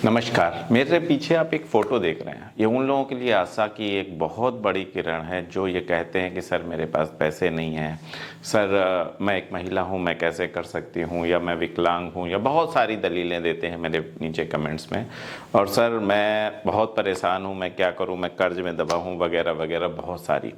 नमस्कार। मेरे पीछे आप एक फ़ोटो देख रहे हैं। ये उन लोगों के लिए आशा की एक बहुत बड़ी किरण है जो ये कहते हैं कि सर मेरे पास पैसे नहीं हैं, सर मैं एक महिला हूँ, मैं कैसे कर सकती हूँ, या मैं विकलांग हूँ, या बहुत सारी दलीलें देते हैं मेरे नीचे कमेंट्स में। और सर मैं बहुत परेशान हूँ, मैं क्या करूँ, मैं कर्ज में दबा हूँ, वगैरह वगैरह बहुत सारी।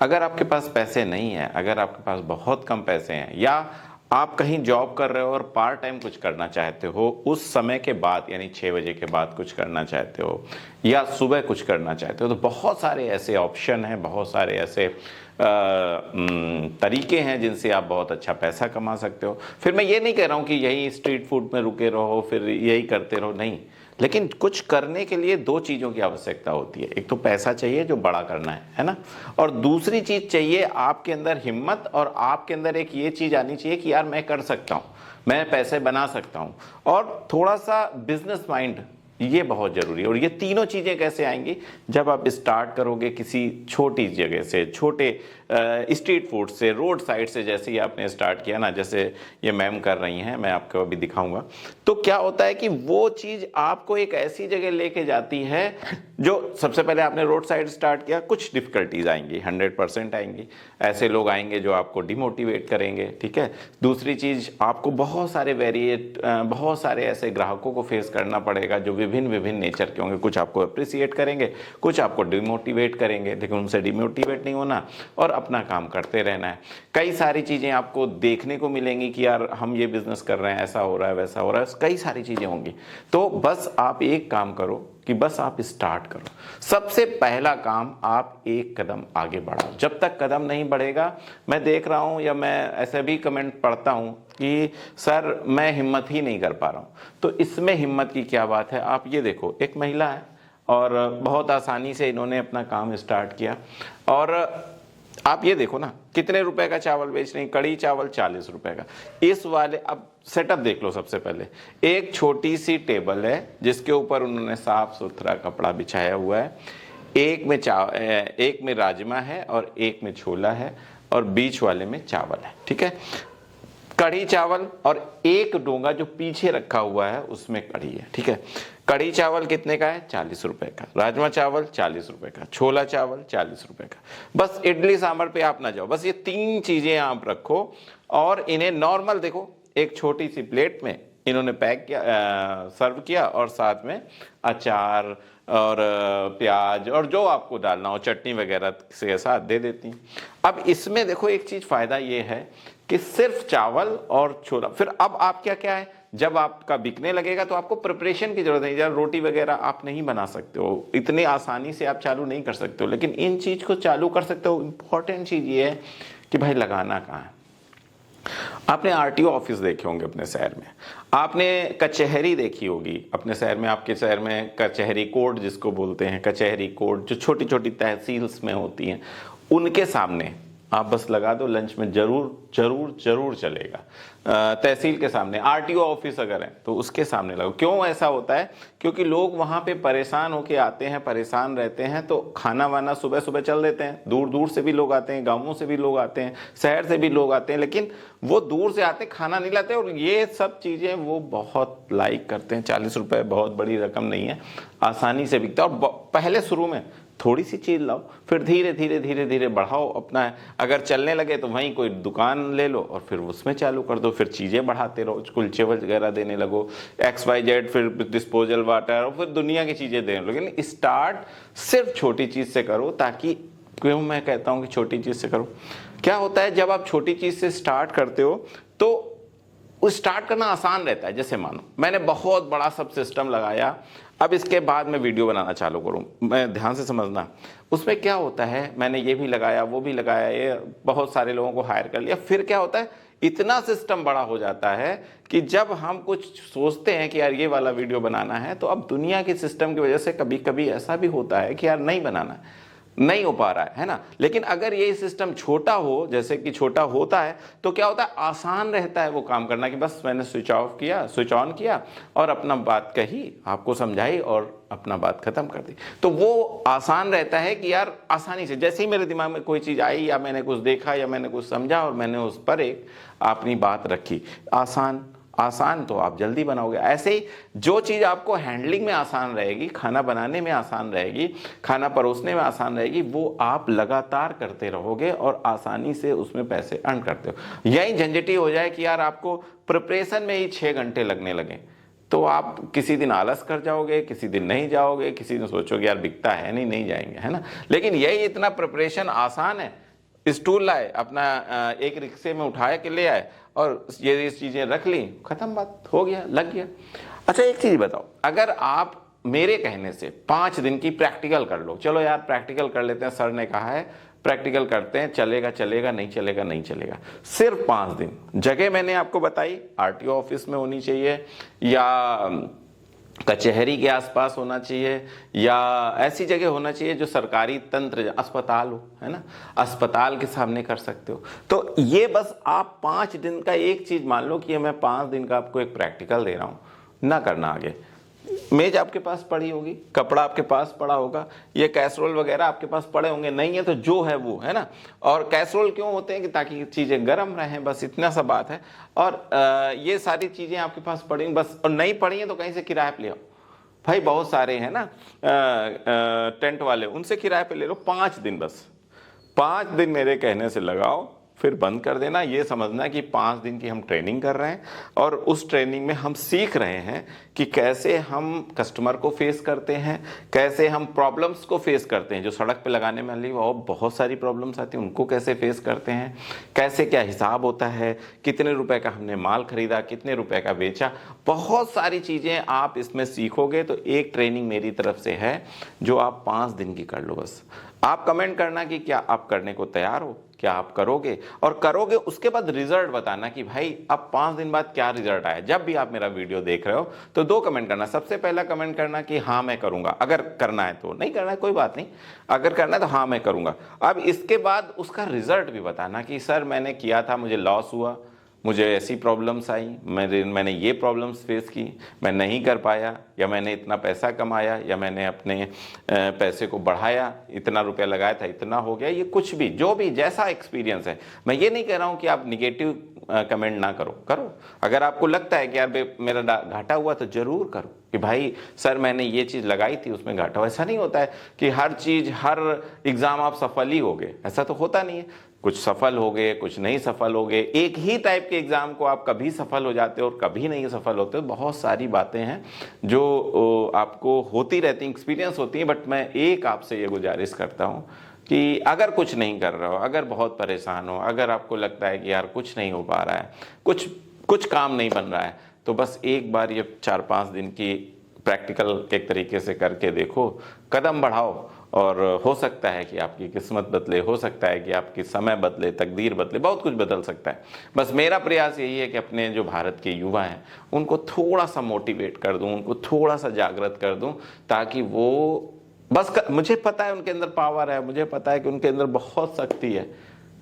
अगर आपके पास पैसे नहीं हैं, अगर आपके पास बहुत कम पैसे हैं, या आप कहीं जॉब कर रहे हो और पार्ट टाइम कुछ करना चाहते हो, उस समय के बाद यानी 6 बजे के बाद कुछ करना चाहते हो, या सुबह कुछ करना चाहते हो, तो बहुत सारे ऐसे ऑप्शन हैं, बहुत सारे ऐसे तरीके हैं जिनसे आप बहुत अच्छा पैसा कमा सकते हो। फिर मैं ये नहीं कह रहा हूँ कि यही स्ट्रीट फूड में रुके रहो, फिर यही करते रहो, नहीं। लेकिन कुछ करने के लिए दो चीज़ों की आवश्यकता होती है। एक तो पैसा चाहिए जो बड़ा करना है ना, और दूसरी चीज़ चाहिए आपके अंदर हिम्मत, और आपके अंदर एक ये चीज़ आनी चाहिए कि यार मैं कर सकता हूँ, मैं पैसे बना सकता हूँ, और थोड़ा सा बिजनेस माइंड, ये बहुत ज़रूरी है। और ये तीनों चीज़ें कैसे आएंगी? जब आप स्टार्ट करोगे किसी छोटी जगह से, छोटे स्ट्रीट फूड से, रोड साइड से, जैसे ही आपने स्टार्ट किया ना, जैसे ये मैम कर रही हैं, मैं आपको अभी दिखाऊंगा। तो क्या होता है कि वो चीज़ आपको एक ऐसी जगह लेके जाती है जो, सबसे पहले आपने रोड साइड स्टार्ट किया, कुछ डिफ़िकल्टीज आएंगी, 100% आएंगी। ऐसे लोग आएंगे जो आपको डिमोटिवेट करेंगे, ठीक है। दूसरी चीज़, आपको बहुत सारे ऐसे ग्राहकों को फेस करना पड़ेगा जो विभिन्न विभिन्न नेचर के होंगे। कुछ आपको अप्रिसिएट करेंगे, कुछ आपको डिमोटिवेट करेंगे, लेकिन उनसे डिमोटिवेट नहीं होना और अपना काम करते रहना है। कई सारी चीज़ें आपको देखने को मिलेंगी कि यार हम ये बिजनेस कर रहे हैं, ऐसा हो रहा है, वैसा हो रहा है, कई सारी चीज़ें होंगी। तो बस आप एक काम करो कि बस आप स्टार्ट करो। सबसे पहला काम, आप एक कदम आगे बढ़ाओ। जब तक कदम नहीं बढ़ेगा, मैं देख रहा हूं, या मैं ऐसे भी कमेंट पढ़ता हूं कि सर मैं हिम्मत ही नहीं कर पा रहा हूं। तो इसमें हिम्मत की क्या बात है? आप ये देखो, एक महिला है और बहुत आसानी से इन्होंने अपना काम स्टार्ट किया। और आप ये देखो ना, कितने रुपए का चावल बेच रही, कड़ी चावल 40 रुपए का। इस वाले, अब सेटअप देख लो। सबसे पहले एक छोटी सी टेबल है जिसके ऊपर उन्होंने साफ सुथरा कपड़ा बिछाया हुआ है। एक में राजमा है और एक में छोला है और बीच वाले में चावल है, ठीक है। कढ़ी चावल और एक डोंगा जो पीछे रखा हुआ है उसमें कढ़ी है, ठीक है। कढ़ी चावल कितने का है? 40 रुपए का। राजमा चावल 40 रुपए का। छोला चावल 40 रुपए का। बस इडली सांभर पे आप ना जाओ, बस ये 3 चीजें आप रखो और इन्हें नॉर्मल देखो, एक छोटी सी प्लेट में इन्होंने पैक किया, सर्व किया, और साथ में अचार और प्याज और जो आपको डालना हो, चटनी वगैरह के साथ दे देती। अब इसमें देखो एक चीज फायदा ये है कि सिर्फ चावल और छोला। फिर अब आप क्या क्या है, जब आपका बिकने लगेगा तो आपको प्रिपरेशन की जरूरत नहीं। जब रोटी वगैरह आप नहीं बना सकते हो, इतनी आसानी से आप चालू नहीं कर सकते हो, लेकिन इन चीज को चालू कर सकते हो। इंपॉर्टेंट चीज ये है कि भाई लगाना कहाँ है। आपने आरटीओ ऑफिस देखे होंगे अपने शहर में, आपने कचहरी देखी होगी अपने शहर में। आपके शहर में कचहरी कोर्ट जिसको बोलते हैं, कचहरी कोर्ट जो छोटी छोटी तहसील्स में होती हैं, उनके सामने आप बस लगा दो, लंच में जरूर जरूर जरूर चलेगा। तहसील के सामने, आरटीओ ऑफिस अगर है तो उसके सामने लगाओ। क्यों ऐसा होता है? क्योंकि लोग वहां पे परेशान होके आते हैं, परेशान रहते हैं, तो खाना वाना सुबह सुबह चल देते हैं। दूर दूर से भी लोग आते हैं, गांवों से भी लोग आते हैं, शहर से भी लोग आते हैं, लेकिन वो दूर से आते खाना नहीं लाते। और ये सब चीजें वो बहुत लाइक करते हैं। 40 रुपए बहुत बड़ी रकम नहीं है, आसानी से बिकता है। और पहले शुरू में थोड़ी सी चीज लाओ, फिर धीरे धीरे धीरे धीरे बढ़ाओ अपना। अगर चलने लगे तो वहीं कोई दुकान ले लो और फिर उसमें चालू कर दो, फिर चीजें बढ़ाते रहो, कुलचे वगैरह देने लगो, XYZ, फिर डिस्पोजल वाटर, और फिर दुनिया की चीजें देने लगो। लेकिन स्टार्ट सिर्फ छोटी चीज से करो, ताकि, क्यों मैं कहता हूं कि छोटी चीज से करो? क्या होता है, जब आप छोटी चीज से स्टार्ट करते हो तो स्टार्ट करना आसान रहता है। जैसे मानो मैंने बहुत बड़ा सब सिस्टम लगाया, अब इसके बाद मैं वीडियो बनाना चालू करूं, मैं ध्यान से समझना, उसमें क्या होता है, मैंने ये भी लगाया, वो भी लगाया, ये बहुत सारे लोगों को हायर कर लिया, फिर क्या होता है, इतना सिस्टम बड़ा हो जाता है कि जब हम कुछ सोचते हैं कि यार ये वाला वीडियो बनाना है, तो अब दुनिया के सिस्टम की वजह से कभी कभी ऐसा भी होता है कि यार नहीं बनाना है, नहीं हो पा रहा है ना। लेकिन अगर ये सिस्टम छोटा हो, जैसे कि छोटा होता है, तो क्या होता है, आसान रहता है वो काम करना, कि बस मैंने स्विच ऑफ किया, स्विच ऑन किया और अपना बात कही, आपको समझाई और अपना बात खत्म कर दी। तो वो आसान रहता है कि यार आसानी से, जैसे ही मेरे दिमाग में कोई चीज आई, या मैंने कुछ देखा, या मैंने कुछ समझा, और मैंने उस पर एक अपनी बात रखी, आसान आसान तो आप जल्दी बनाओगे। ऐसे ही जो चीज़ आपको हैंडलिंग में आसान रहेगी, खाना बनाने में आसान रहेगी, खाना परोसने में आसान रहेगी, वो आप लगातार करते रहोगे और आसानी से उसमें पैसे अर्न करते हो। यही झंझटी हो जाए कि यार आपको प्रिपरेशन में ही 6 घंटे लगने लगे, तो आप किसी दिन आलस कर जाओगे, किसी दिन नहीं जाओगे, किसी दिन सोचोगे यार बिकता है नहीं जाएंगे, है ना। लेकिन यही इतना प्रिपरेशन आसान है, स्टूल लाए, अपना एक रिक्शे में उठाए के ले आए और ये चीज़ें रख ली, खत्म, बात हो गया, लग गया। अच्छा एक चीज़ बताओ, अगर आप मेरे कहने से 5 दिन की प्रैक्टिकल कर लो, चलो यार प्रैक्टिकल कर लेते हैं, सर ने कहा है प्रैक्टिकल करते हैं, चलेगा चलेगा, नहीं चलेगा नहीं चलेगा, सिर्फ 5 दिन। जगह मैंने आपको बताई, आरटीओ ऑफिस में होनी चाहिए या कचहरी के आसपास होना चाहिए या ऐसी जगह होना चाहिए जो सरकारी तंत्र, अस्पताल हो, है ना, अस्पताल के सामने कर सकते हो। तो ये बस आप 5 दिन का एक चीज मान लो कि मैं 5 दिन का आपको एक प्रैक्टिकल दे रहा हूं, ना करना आगे। मेज आपके पास पड़ी होगी, कपड़ा आपके पास पड़ा होगा, ये कैसरोल वगैरह आपके पास पड़े होंगे, नहीं है तो जो है वो, है ना। और कैसरोल क्यों होते हैं कि ताकि चीज़ें गर्म रहें, बस इतना सा बात है। और ये सारी चीज़ें आपके पास पड़ी बस, और नहीं पड़ी हैं तो कहीं से किराए पे ले आओ, भाई बहुत सारे हैं ना टेंट वाले, उनसे किराए पे ले लो। 5 दिन, बस 5 दिन मेरे कहने से लगाओ, फिर बंद कर देना। ये समझना कि 5 दिन की हम ट्रेनिंग कर रहे हैं और उस ट्रेनिंग में हम सीख रहे हैं कि कैसे हम कस्टमर को फेस करते हैं, कैसे हम प्रॉब्लम्स को फेस करते हैं, जो सड़क पे लगाने में और बहुत सारी प्रॉब्लम्स आती हैं, उनको कैसे फेस करते हैं, कैसे क्या हिसाब होता है, कितने रुपए का हमने माल खरीदा, कितने रुपए का बेचा, बहुत सारी चीज़ें आप इसमें सीखोगे। तो एक ट्रेनिंग मेरी तरफ से है जो आप 5 दिन की कर लो। बस आप कमेंट करना कि क्या आप करने को तैयार हो, क्या आप करोगे, और करोगे उसके बाद रिजल्ट बताना कि भाई अब 5 दिन बाद क्या रिजल्ट आया। जब भी आप मेरा वीडियो देख रहे हो तो 2 कमेंट करना। सबसे पहला कमेंट करना कि हाँ मैं करूंगा, अगर करना है तो, नहीं करना है कोई बात नहीं, अगर करना है तो हाँ मैं करूंगा। अब इसके बाद उसका रिजल्ट भी बताना कि सर मैंने किया था, मुझे लॉस हुआ, मुझे ऐसी प्रॉब्लम्स आई, मैंने ये प्रॉब्लम्स फेस की, मैं नहीं कर पाया, या मैंने इतना पैसा कमाया, या मैंने अपने पैसे को बढ़ाया, इतना रुपया लगाया था इतना हो गया। ये कुछ भी, जो भी जैसा एक्सपीरियंस है। मैं ये नहीं कह रहा हूँ कि आप निगेटिव कमेंट ना करो, करो। अगर आपको लगता है कि यार मेरा घाटा हुआ तो जरूर करो कि भाई सर मैंने ये चीज़ लगाई थी उसमें घाटा हुआ। ऐसा नहीं होता है कि हर चीज़, हर एग्ज़ाम आप सफल ही हो गए, ऐसा तो होता नहीं है। कुछ सफल हो गए, कुछ नहीं सफल हो गए। एक ही टाइप के एग्जाम को आप कभी सफल हो जाते हो और कभी नहीं सफल होते हो। बहुत सारी बातें हैं जो आपको होती रहती, एक्सपीरियंस होती हैं। बट मैं एक आपसे ये गुजारिश करता हूँ कि अगर कुछ नहीं कर रहे हो, अगर बहुत परेशान हो, अगर आपको लगता है कि यार कुछ नहीं हो पा रहा है, कुछ काम नहीं बन रहा है, तो बस एक बार ये 4-5 दिन की प्रैक्टिकल एक तरीके से करके देखो, कदम बढ़ाओ, और हो सकता है कि आपकी किस्मत बदले, हो सकता है कि आपकी समय बदले, तकदीर बदले, बहुत कुछ बदल सकता है। बस मेरा प्रयास यही है कि अपने जो भारत के युवा हैं उनको थोड़ा सा मोटिवेट कर दूं, उनको थोड़ा सा जागृत कर दूं, ताकि वो मुझे पता है उनके अंदर पावर है, मुझे पता है कि उनके अंदर बहुत शक्ति है,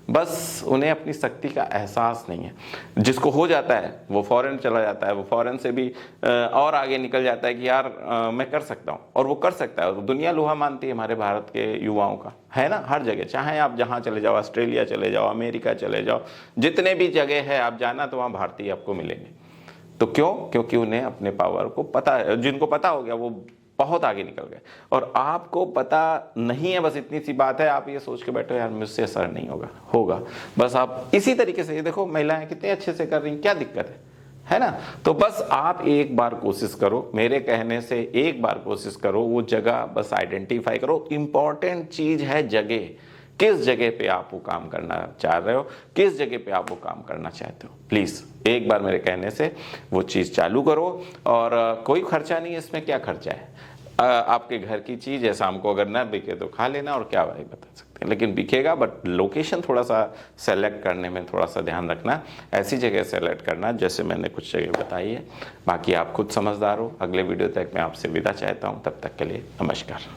बस उन्हें अपनी शक्ति का एहसास नहीं है। जिसको हो जाता है वो फॉरेन चला जाता है, वो फॉरेन से भी और आगे निकल जाता है कि यार मैं कर सकता हूँ, और वो कर सकता है। दुनिया लोहा मानती है हमारे भारत के युवाओं का, है ना। हर जगह, चाहे आप जहाँ चले जाओ, ऑस्ट्रेलिया चले जाओ, अमेरिका चले जाओ, जितने भी जगह है आप जाना तो वहाँ भारतीय आपको मिलेंगे। तो क्यों? क्योंकि उन्हें अपने पावर को पता है। जिनको पता हो गया वो बहुत आगे निकल गए, और आपको पता नहीं है। बस इतनी सी बात है, आप ये सोच के बैठो यार मुझसे असर नहीं होगा। बस आप इसी तरीके से, ये देखो महिलाएं कितने अच्छे से कर रही हैं, क्या दिक्कत है ना। तो बस आप एक बार कोशिश करो, मेरे कहने से एक बार कोशिश करो, वो जगह बस आइडेंटिफाई करो। इंपॉर्टेंट चीज है जगह, किस जगह पे आप वो काम करना चाह रहे हो, किस जगह पे आप वो काम करना चाहते हो। प्लीज एक बार मेरे कहने से वो चीज चालू करो, और कोई खर्चा नहीं है इसमें। क्या खर्चा है? आपके घर की चीज है, शाम को अगर ना बिके तो खा लेना, और क्या भाई बता सकते हैं। लेकिन बिकेगा, बट लोकेशन थोड़ा सा सेलेक्ट करने में थोड़ा सा ध्यान रखना, ऐसी जगह सेलेक्ट करना जैसे मैंने कुछ जगह बताई है। बाकी आप खुद समझदार हो। अगले वीडियो तक मैं आपसे विदा चाहता हूँ, तब तक के लिए नमस्कार।